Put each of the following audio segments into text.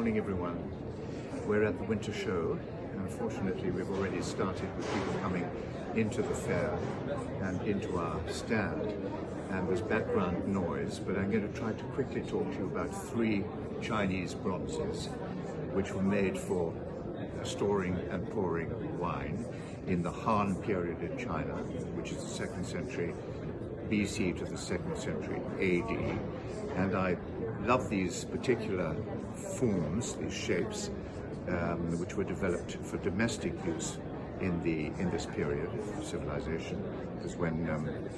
morning, everyone. We're at the winter show, and unfortunately we've already started with people coming into the fair and into our stand, and there's background noise, but I'm going to try to quickly talk to you about three Chinese bronzes which were made for storing and pouring wine in the Han period in China, which is the 2nd century BC to the 2nd century AD. And I love these particular forms, these shapes, which were developed for domestic use in this period of civilization. It was when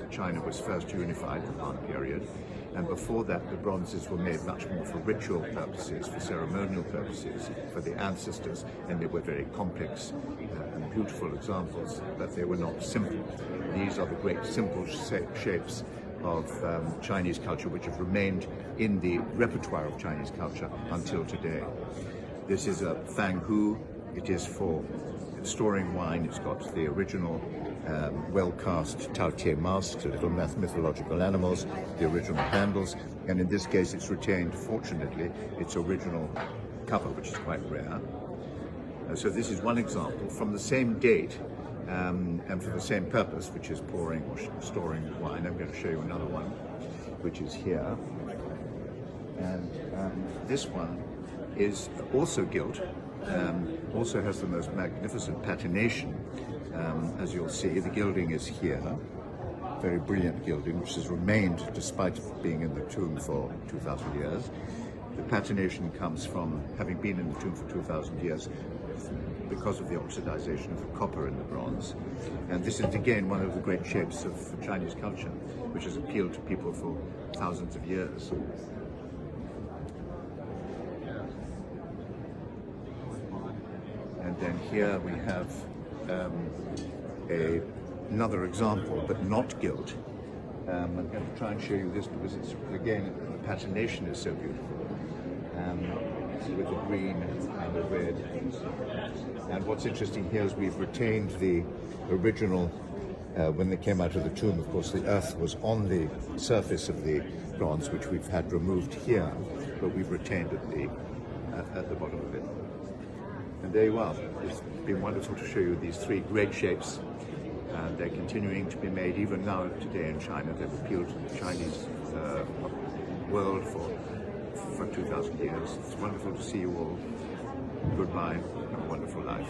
China was first unified, the Han period. And before that, the bronzes were made much more for ritual purposes, for ceremonial purposes, for the ancestors, and they were very complex and beautiful examples, but they were not simple. These are the great simple shapes of Chinese culture, which have remained in the repertoire of Chinese culture until today. This is a Fang Hu. It is for storing wine. It's got the original well-cast Taotie masks, the little mythological animals, the original handles, and in this case it's retained, fortunately, its original cover, which is quite rare. So this is one example from the same date and for the same purpose, which is pouring or storing wine. I'm going to show you another one, which is here. And this one is also gilt, also has the most magnificent patination. As you'll see, the gilding is here, very brilliant gilding, which has remained despite being in the tomb for 2,000 years. The patination comes from having been in the tomb for 2,000 years because of the oxidization of the copper in the bronze. And this is again one of the great shapes of Chinese culture, which has appealed to people for thousands of years. And then here we have another example, but not gilt. I'm going to try and show you this because it's, again, the patination is so beautiful. With the green and the red. And what's interesting here is we've retained the original, when they came out of the tomb, of course, the earth was on the surface of the bronze, which we've had removed here, but we've retained at the bottom of it. And there you are. It's been wonderful to show you these three great shapes. They're continuing to be made even now today in China. They've appealed to the Chinese world for 2,000 years. It's wonderful to see you all. Goodbye. Have a wonderful life.